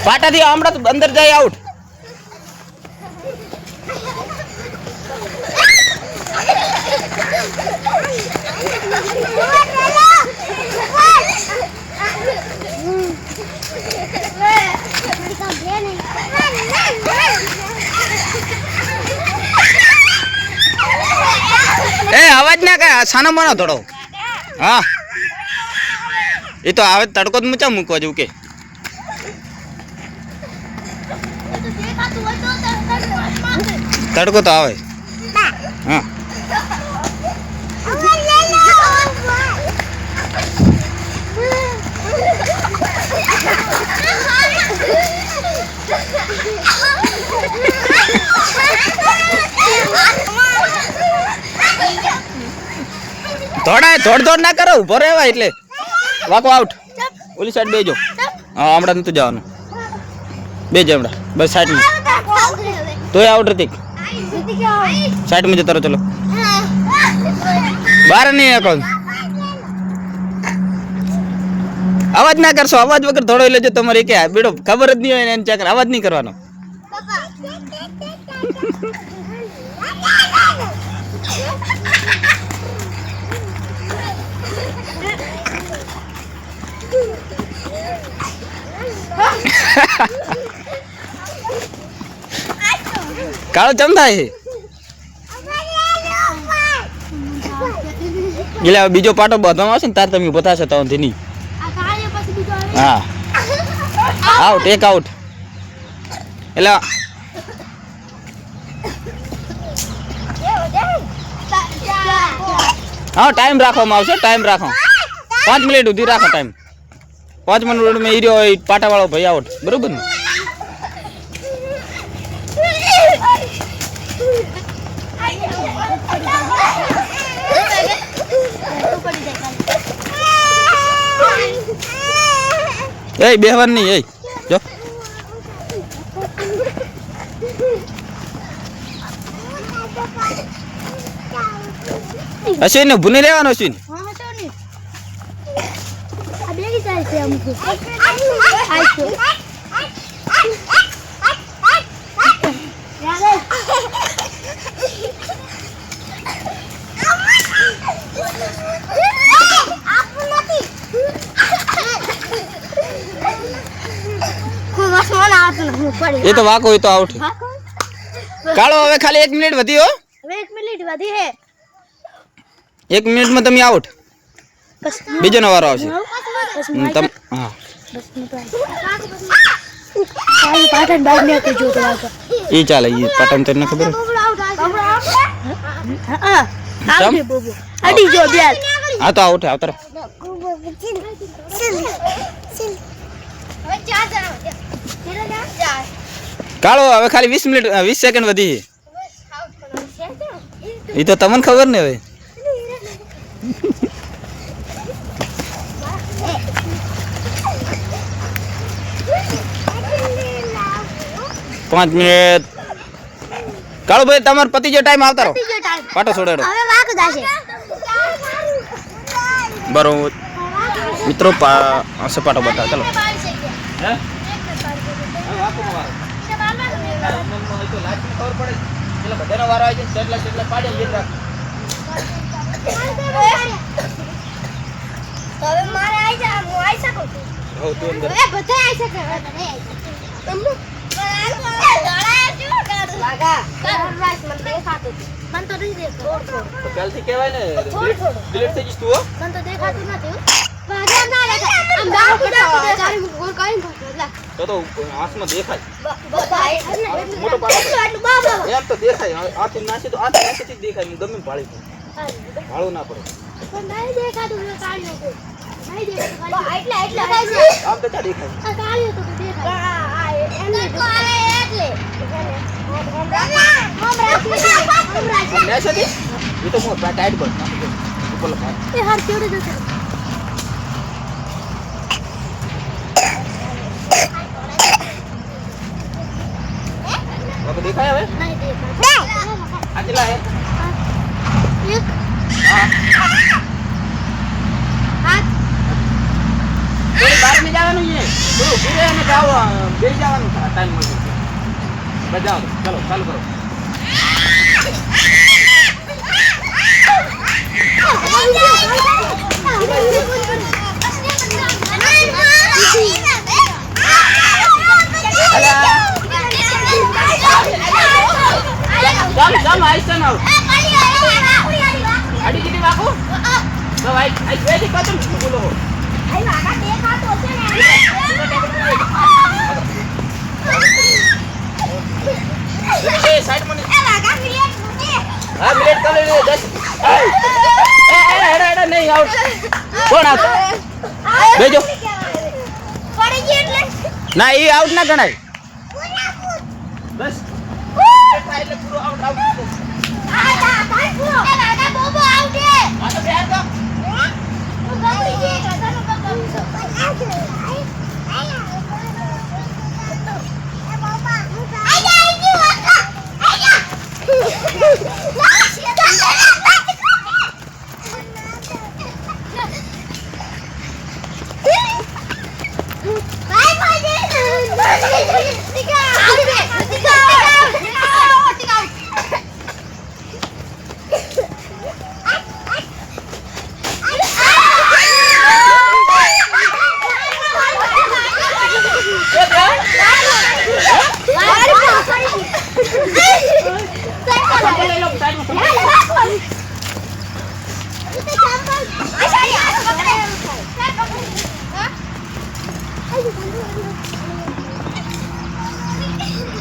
પાટાથી હમણાં તો અંદર જાય આઉટ. એ અવાજ ના કઈ સાનો માનો થોડો. હા એ તો આવે તડકો જ મૂચા મૂકવા જેવું કે તડકો તો આવે. હા દોડ ના કરો, ઉભો રહેવાય એટલે વાકો આઉટ. ઓલી સાઈડ બેજો. હા હમણાં નતું જવાનું. બેજો હમણાં બસ સાઈડમાં. તોય આઉટ રતિક. સાઈડમાં જતો રહો. ચલો બહાર નહીં અકાઉન્ટ. અવાજ ના કરશો. અવાજ વગર થોડો લેજો. તમારે કે બેડો ખબર જ નહીં હોય એને ચક્કર. અવાજ નહીં કરવાનો. કાળો ચમ થાય એટલે બીજો પાટો બાંધવામાં આવશે ને તાર તમે બતાવશો તો નહીં. હા આઉટ. એક આઉટ. એટલે હા ટાઈમ રાખવામાં આવશે. ટાઈમ રાખો 5 મિનિટ સુધી રાખો ટાઈમ. 5 મિનિટ મેં હીરો પાટા વાળો ભાઈ આઉટ. બરોબર ને? એ બેહવાર નહીં. એ જો અશ્વિન ભૂની રહેવાનો. અશ્વિન એ તો વાકો હોય તો આઉટ. કાળો હવે ખાલી 1 મિનિટ વધી. હો 1 મિનિટ વધી હે. 1 મિનિટમાં તમે આઉટ. બીજો નો વારો આવશે. હા પાટણ બાદ મે કે જો તો ઈ ચાલે. ઈ પાટણ તને ખબર હા આવડે બોબો અડી જો બેલ. હા તો આઉટ. આવતર કાળો હવે ખાલી 20 મિનિટ 20 સેકન્ડ વધી. ઈ તો તમને ખબર ને. હવે 5 મિનિટ. કાળો ભાઈ તમારો પતિ જો ટાઈમ આવતા રહો. પાટો છોડેડો. હવે વાક દાશે બરોબર મિત્રો. સપાટો બતાવ. ચલો હે ખબર પડે એટલે બધાનો વારો આવી જાય. જેટલા પાડે એ રાખ. હવે મારે આવી જા. હું આવી શકું છું. હો તું અંદર. એ બધા આવી શકે. તમને લાગા રાઈસ મને દેખાતું હતું. મને તો નહીં દેખાતું. તો કાલથી કહેવાય ને ડિલીટ થઈ જઈશ તું. હો મને તો દેખાતું નથી. ભાગા ના દેખાય. આમ દાવ પડ્યો ચારી મુક ગોળ કાઈ ભાગલા. તો આંખમાં દેખાય. બાબા મોટો પાડો. એટલું બાબા એમ તો દેખાય. આથી નાસી તો આથી નાસી જ દેખાય. હું ગમે પાળી દઉં. ભાળું ના પડે. પણ નહીં દેખાતું. કાળ્યો તો નહીં દેખાતું. બા એટલે આમ તો દેખાય. આ કાળ્યો તો દેખાય. આ એમને તો આવે એટલે એ તો હું ટાઈટ કર ઉપર લખા. એ હાર કેવડે જશે. બાબા દેખાય હવે. નહીં દેખાતું. આ કેટલા હે? એક હા હાથ થોડી 12 આગળ જવાનું છે થોડું ઘૂરે અને જાવ બે જવાનું ટાઈમ મળશે બજાવ ચલો ચાલુ કરો ચાલ ચાલ આઈસ્ટન આવ અડી કિતી વાકો તો આઈ વેડી કતમ બોલો આઈ વાગા દેખાતો છે ને એ સાઈડ મને એ વાગા મિનિટ હા મિનિટ કરે લે 10 એ એડા નહીં આઉટ કોણ આઉટ બેજો પડી ગઈ એટલે ના ઈ આઉટ ના ગણાય બસ એટલે પૂરો આઉટ આઉટ આ ભાઈ પૂરો એ વાગા બોબો આઉટ હે આ તો બેર તો હું ગઈ છે કદાનો બગમ છો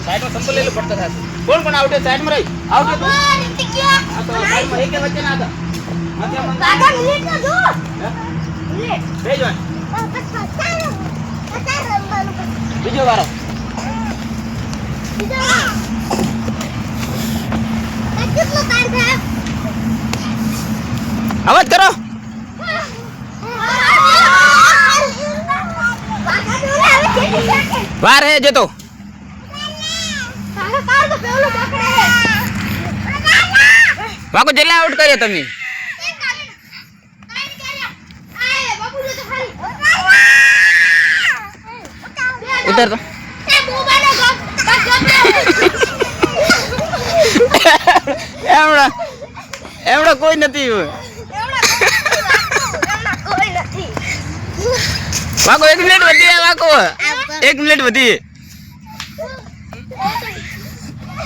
साइड में संभल ले लो पड़ता था कौन कौन आउट है साइड में रही आउट है तो हां तो साइड में एक के बच्चे ना था मध्य में दादा मिनट ना दो मिनट भेजो बीजो वारो बीजो कितना टाइम है आवाज करो बाहर है जे तो वाको जेला आउट करे तमी उतर तो एवड़ा एवड़ा कोई नहीं वाको 1 मिनिट वधी है वाको 1 मिनिट वधी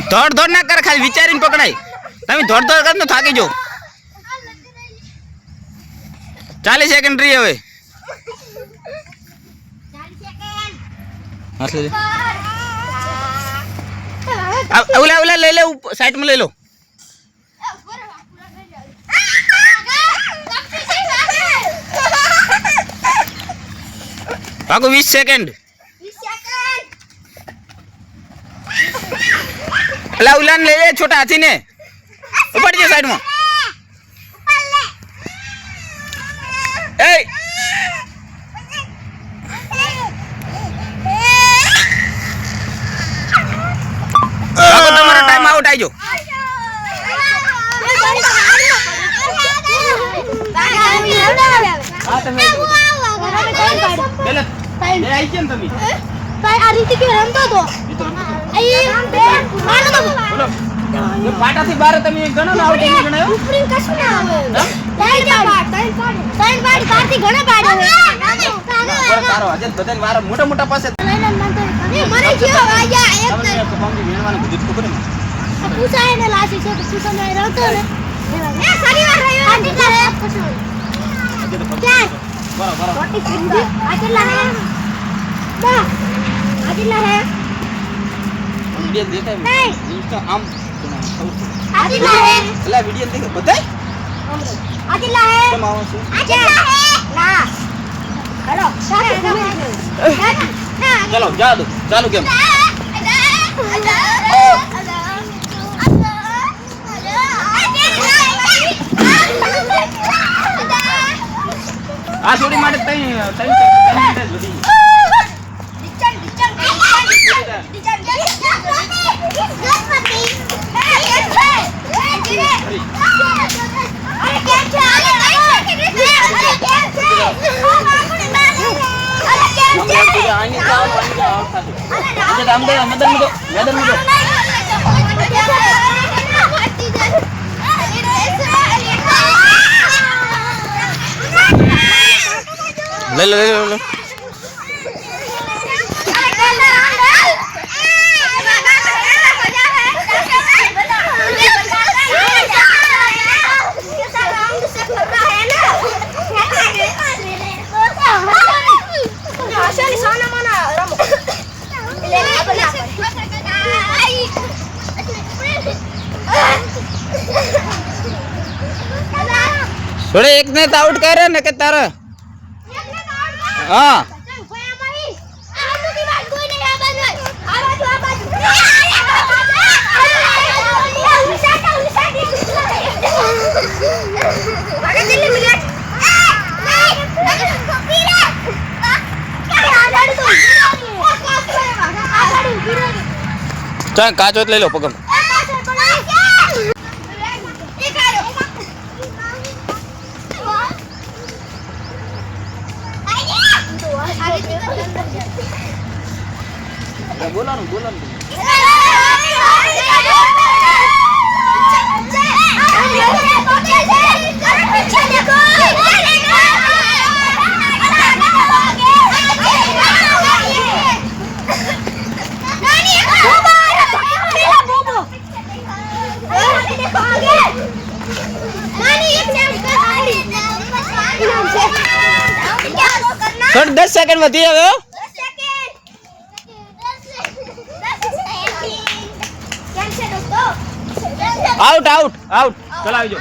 दौड़ दौड़ ना कर खाली विचारीने पकड़ाई તમે દોડ દોડ કરને થાકી જો 40 સેકન્ડ રહી હવે 40 સેકન્ડ ઓલા ઓલા લઈ લે સાઈડ માં લઈ લો ભાગો 20 સેકન્ડ 20 સેકન્ડ ઓલા ઓલા ને લઈ લે છોટા હાથી ને ऊपर जो साइड में ए अब तुम्हारा टाइम आउट आई जो ये पाटा थी बार तमी गणो ना आउट नहीं गणायो ऊपरी कશું ના આવે ત્રણ પાડ પાડથી ઘણા પાડ આવે સારો આજે બધાને મારા મોટા મોટા પાસે મને જીવો આયા એક ને કમાંડી વેણવાનું બધું ખબર ને પૂછાય ને લાસી છે તો પૂછાને રહેતો ને એ શનિવાર રહ્યો આ કેટલા હે ચાર બરાબર રોટી સિંધી આ કેટલા હે બા આ કેટલા હે વિડિયો દેખાય નહીં તો આમ आदिला है अल्लाह वीडियो देख बताई आदिला है तुम आओ सो आदिला है ना हेलो चलो जा दो चालू गेम आ थोड़ी मारे तई मिनट बदी આની જાવ આઉટ થાશે એટલે કામ દે મેદાન માં જો ले लो थोड़े एक ने आउट करे ने के तारा हाँ चल काचो ले लो पकड़ बोला सर 10 सेकंड वधी હવે आउट आउट आउट चल આવી જો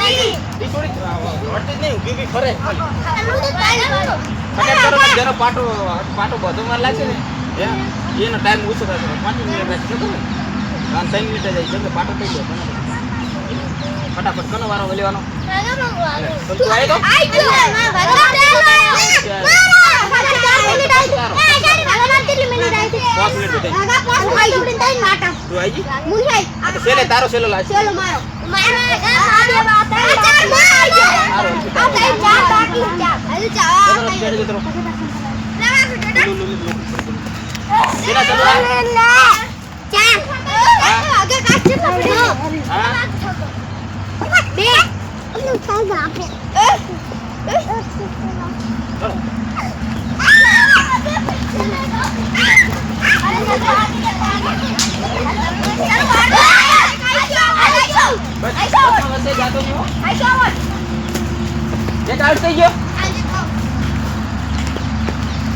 ઈ થોડી હટતી નહીં ઊભી ઊભી ફરે ફટાફટ કરો જરા પાટો બધો માર લાગે ને એનો ટાઈમ ઓછો થશે 5 મિનિટ રાખી શકો ને આ 3 મિનિટ જાય જેમ પાટો થઈ ગયો ફટાફટ કનો વારો લેવાનો તું આવી તો सेले तारो सेलो लाज सेलो मारो आउट થઈ ગયો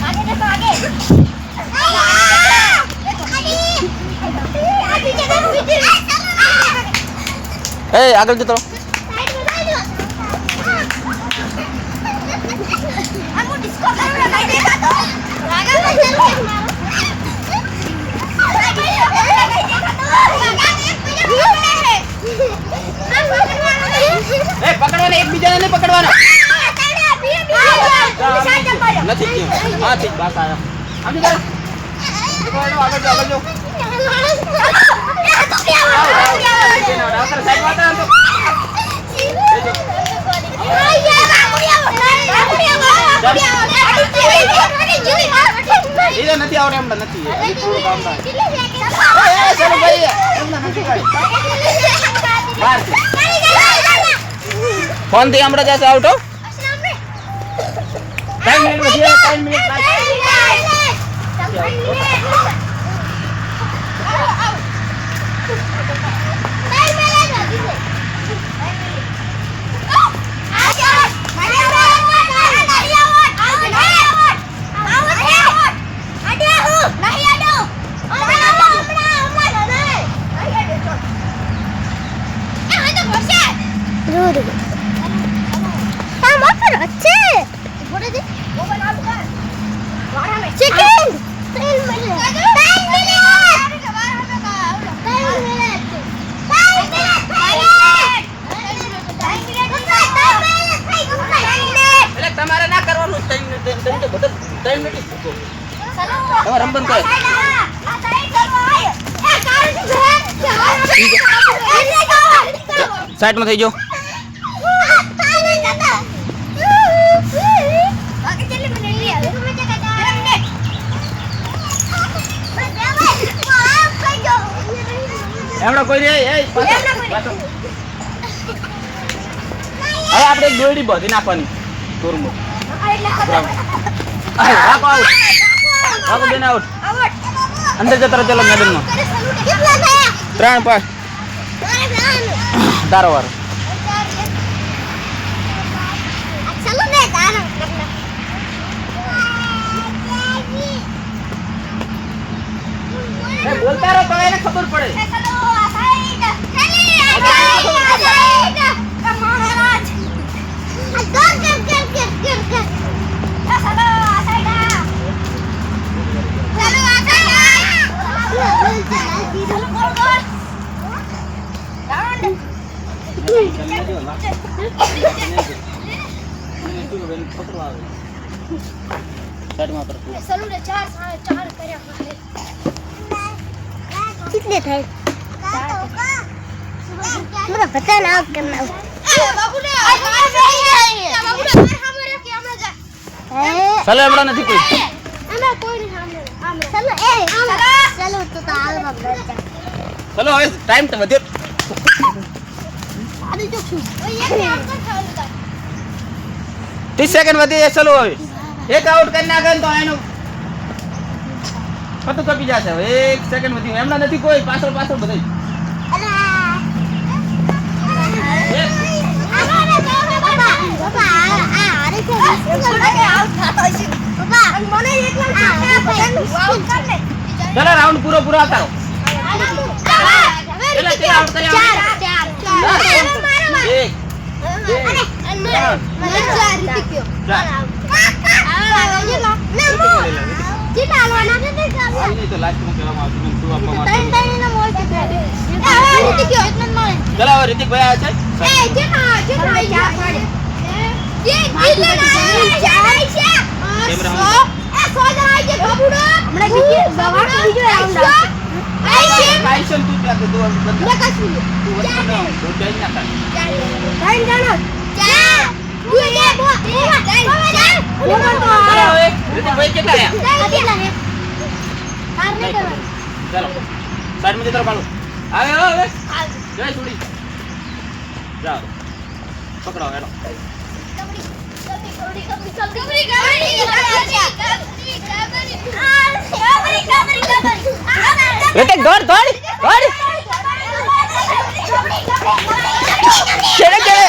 आगे देखो आगे ए આગળ જતો हमको डिस्को करना नहीं देखा तो आगे ए पकड़वाना एक बीजा ने पकड़वाना નથી ક્યું હા ઠીક બાત આયા આમ કર આગળ જો સાઈડ માં તો ઈલે નથી આવડે એમ નથી થોડું કામ થાય ચલો ભાઈ એમ નથી ભાઈ બહાર ફોન થી હમણાં જશે આઉટ હો 10 मिनट बची है 10 मिनट તમારે ના કરવાનું 3 મિનિટ હવે રમબન કરે સાઈડ માં થઈ જો એમડો કોઈ રે એ પાછો, એમડો કોઈ પાછો. હવે આપણે એક દોરડી બાંધી નાખવાની દોરમાં. વાકો આઉટ, વાકો બેન આઉટ. અંદર જતા રહો ચલો મેદાનમાં. 3-5 તારો વારો. બોલતા રહો તો એને ખબર પડે. कितने थे मुझे पता ना करना ચલો એમડા નથી કોઈ. ચલો હવે ટાઈમ તો વધ્યો. 30 સેકન્ડ વધી જાય. ચલો હવે એક આઉટ કરી નાખે ને તો એનો પતું કપી જશે. હવે 1 સેકન્ડ વધી. એમડા નથી કોઈ. પાછળ પાછળ બધાય. ચલો રાઉન્ડ પૂરો પૂરો આવતા રહો. ચલો હવે રિતિક ભાઈ આવે પકડો હેલો. રિતિક દોડ દોડ દોડ. ચલે ચલે.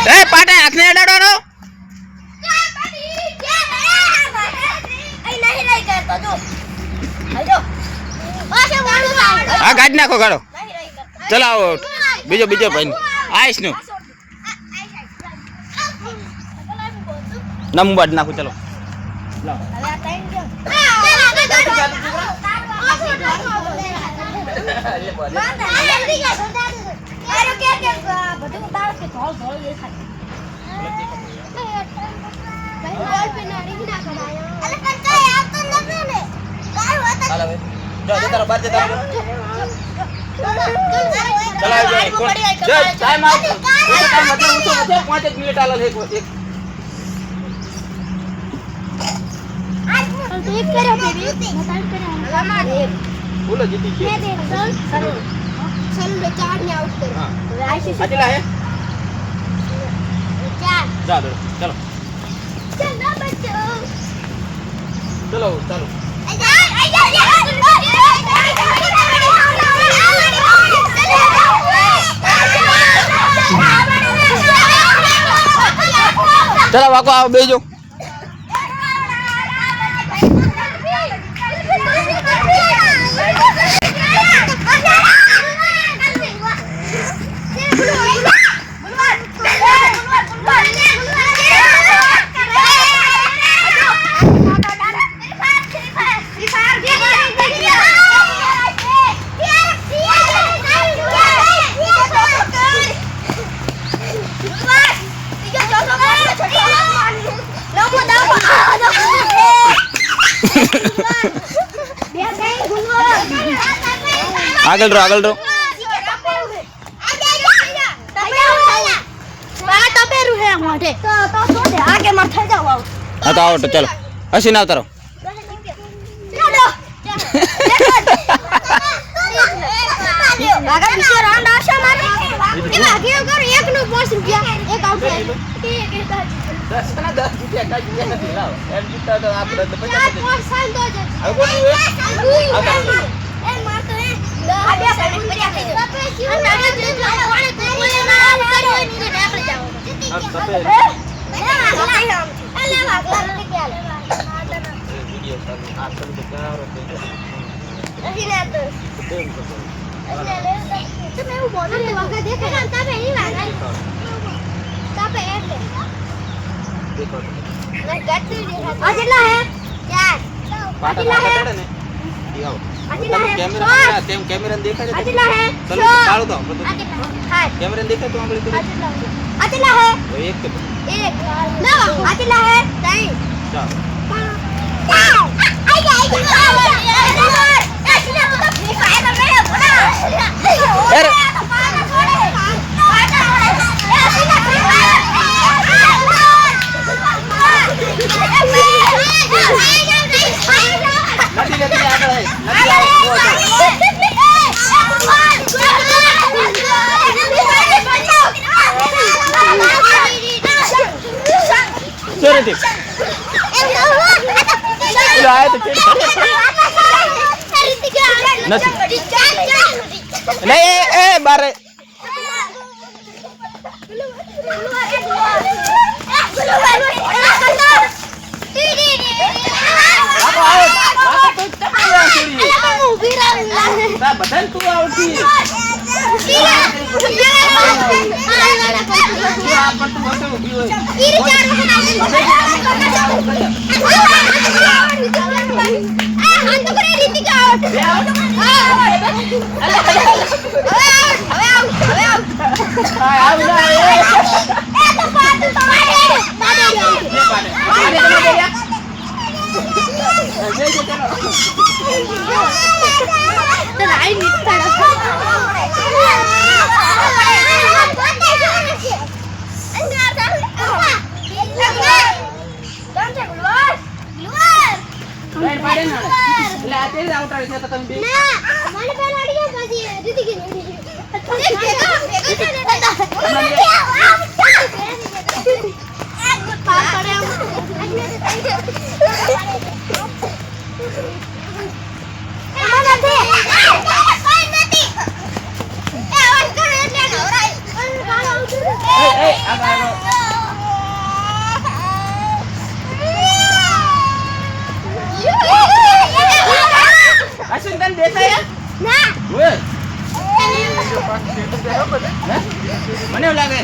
એ પાટા આંખને અડાડવાનો. હા ગાડી નાખો ગાડો. ચલો આવો બીજો બીજો ભાઈ આઈશ નું નંબર બાદ નાખો. ચલો બોલો જીતી ગયો. ચલો ચલો ચાલો. ચલો વાકો આવો બેજો. આગળ રહો હા તો આવો તો ચાલો હસીને આવતા રહો કેમેરા દેખાય નથી બારે બધાને તું આવતી મને એવું લાગે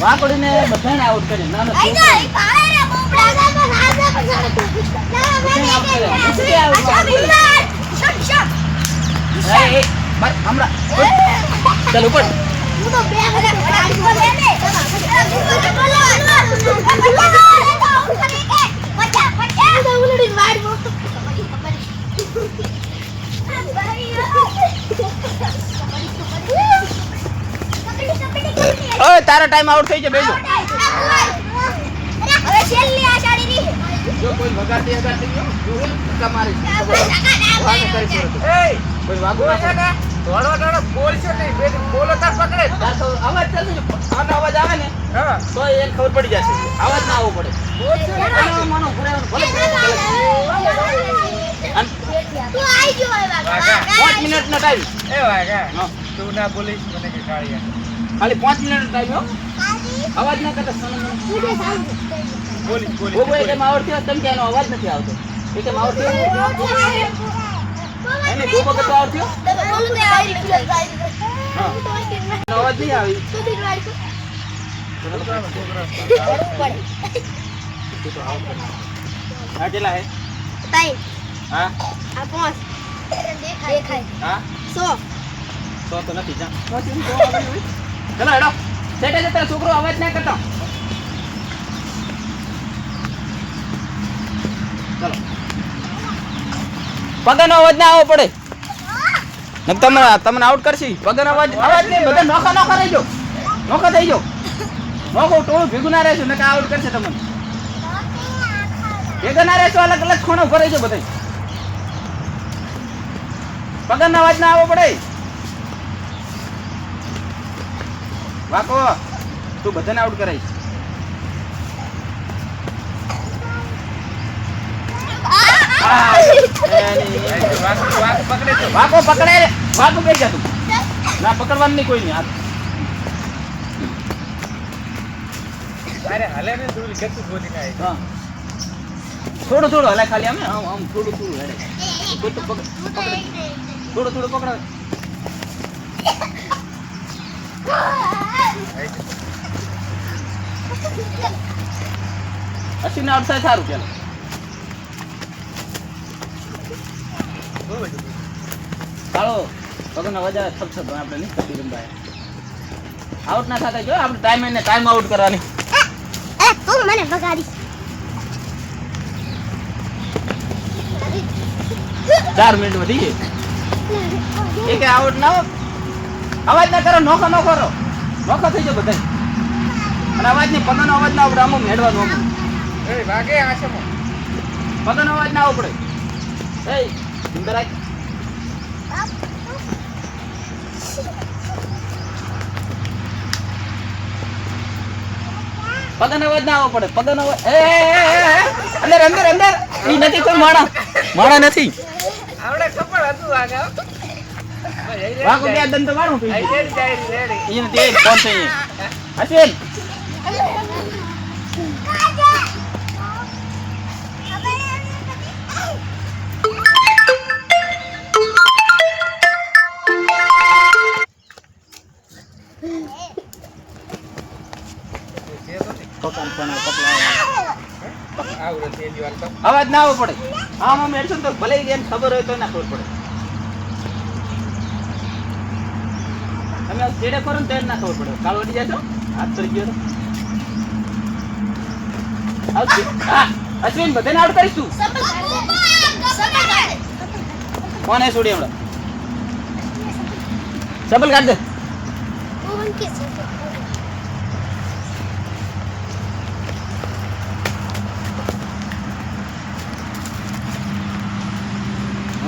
વાપડીને બધાને આઉટ કરી ચાલ ઉપર તારો ટાઈમ આઉટ થઈ જાય બેજો જો કોઈ વગાડતી વગાડતી ગયો ધક્કા મારી કોઈ વાગો ના થોડો બોલ છે નહીં બે બોલો તાર પકડે તાર તો અવાજ ચાલુ આનો અવાજ આવે ને હા તો એને ખબર પડી જશે અવાજ ના આવવો પડે બોલ છે માનો ભરેવાનું ભલે તું આવી ગયો વાગા 5 મિનિટનો ટાઈમ એ વાગા તું ના બોલીશ મને કે કાળિયા ખાલી 5 મિનિટનો ટાઈમ હો અવાજ ના કરતા સોનો બોલી ઓ ભાઈ કે માવડ થયો તમ કેનો અવાજ નથી આવતો એ કે માવડ થયો એને દો વખત તો આવતો હા અવાજ નહીં આવી હા કેટલા હે 3 હા આ 5 દેખાય હા 100 તો નથી જા ચલો હેડો સેટે જતા છોકરો અવાજ ના કરતો ચલો પગનો અવાજ ના આવવો પડે નક તમને આઉટ કરશી પગનો અવાજ નહીં બધા નોખા રહી જાઓ નોખા થઈ જાઓ નોખો ટોળું ભેગું ના રહેશું નકા આઉટ કરશે તમને ભેગા ના રહેશો અલગ અલગ ખૂણો ભરાઈ જાઓ બધા પગનો અવાજ ના આવવો પડે વાકો તું બધાને આઉટ કરાઈશ વાકો પકડે વાકો બેસ જા તું ના પકડવાનું નહીં કોઈ નહીં હાથ અરે હાલે ને દૂર કેટલું બોલી નાય હા થોડું હલે ખાલી આમ થોડું હલે કોઈ તો પકડ થોડું પકડાવે અશ્વિન આઉટ થાય સારું ચાલો ચાલો પગનો અવાજ આવે થપ આપણે નહીં કરતી રમવાય આઉટ ના થતા જો આપણે ટાઈમ આઉટ કરવાની તું મને બગાડી 4 મિનિટ વધી ગઈ એક આઉટ ના અવાજ ના કરો નોખો થઈ જાવ બધા અને અવાજ નહીં પગનો અવાજ ના આવડે આમ હેડવાનું એ વાગે આશમો પગનો અવાજ ના આવડે એ અંદર આય પગનો અવાજ ના આવવો પડે પગનો અવાજ અંદર ઈ નથી કોઈ માણા નથી આવડે ખબર હતું વાગે વાકો બે દંત વાળું પી રેડી ઈને તે કોણ છે અશ્વિન આવડે તે દીવાલ તો અવાજ ના આવવો પડે આમ મેડશું તો ભલે એને ખબર હોય તો ના ખબર પડે તમે છેડે કરો ને તો ના ખબર પડે કાળ વળી જાય તો હાથ ચડી ગયો અશ્વિન બધાને આઉટ કરીશું કોને છોડી હમણાં સબલ કાઢ દે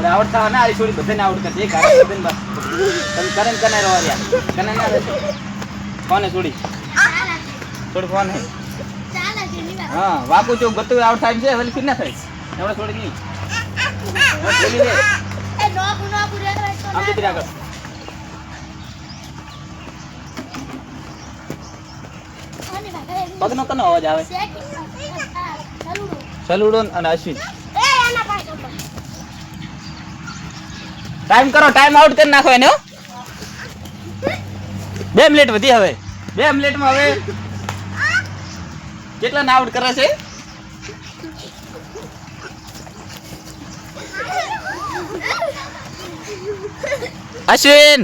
આઉટ થવા ના આરી છોડી બધાને આઉટ કરશે એક હારે બધાને બસ તમે કરેન કને રહો રહ્યા કને ના રહેશો કોને છોડી ફોન હે હા વાકુ ચોક ગતું આઉટ થાય છે હવે ફિર ના થાય એવડે છોડી નહીં બોલી દે આમ જતી આગળ પગનો કનો અવાજ આવે સલુડો અને અશ્વિન ટાઈમ કરો ટાઈમ આઉટ કરી નાખો એને 2 મિનિટ વધી હવે 2 મિનિટમાં હવે કેટલા આઉટ કરે છે અશ્વિન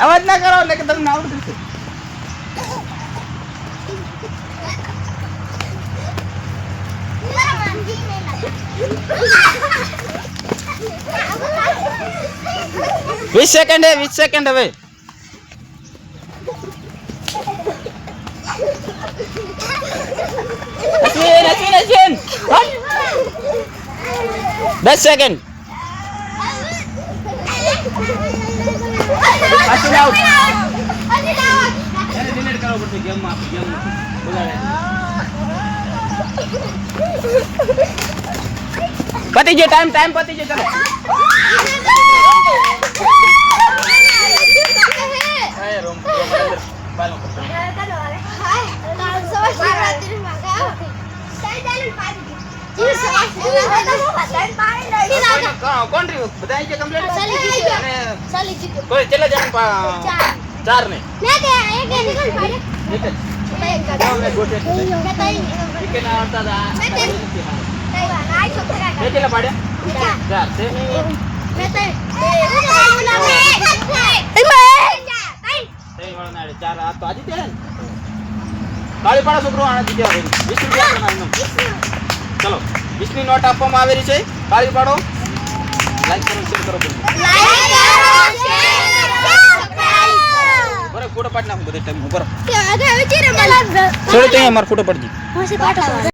અવાજ ના કરો એટલે કે તમને આઉટ કરશે વીસ સેકન્ડ હવે અશ્વિન 10 સેકન્ડ અશ્વિન આઉટ એને ડિલીટ કરવો પડશે ગેમમાં બોલાવે પતી ગયો ટાઈમ પતી ગયો ચલો રોમ બાલો કોણ રહ્યું બધા આવી ગયા કમ્પ્લીટ ચાલી જીત્યો. અને ચાલી જીત્યો. કોઈ કેટલા જણા ચાર. ચાર ને મેં તે એક એક નીકળ પાડે. એક જ મેં એક જાઓ, મેં ગોઠવે છે. મેં ત્રણ. ઠીક છે, ના આવડતા હતા. મેં તે- બે કેટલા પાડ્યા ચાર છે મેં ત્રણ. ત્રણ વાળા ના ચાર આ તો આજે ત્યાં તાળી પાડો છોકરો આ જીત્યા હોય 20 રૂપિયા આપવાના એમનેમ. ચલો 20 ની નોટ આપવામાં આવેલી છે તાળી પાડો લાઈક કરો શેર કરો બધું બરાબર ફોટો પાડી નાખો બધે ટાઈમ ઉપર કે આગળ વિચારે મને થોડી તો અહીંયા મારો ફોટો પાડજી હોશે પાટો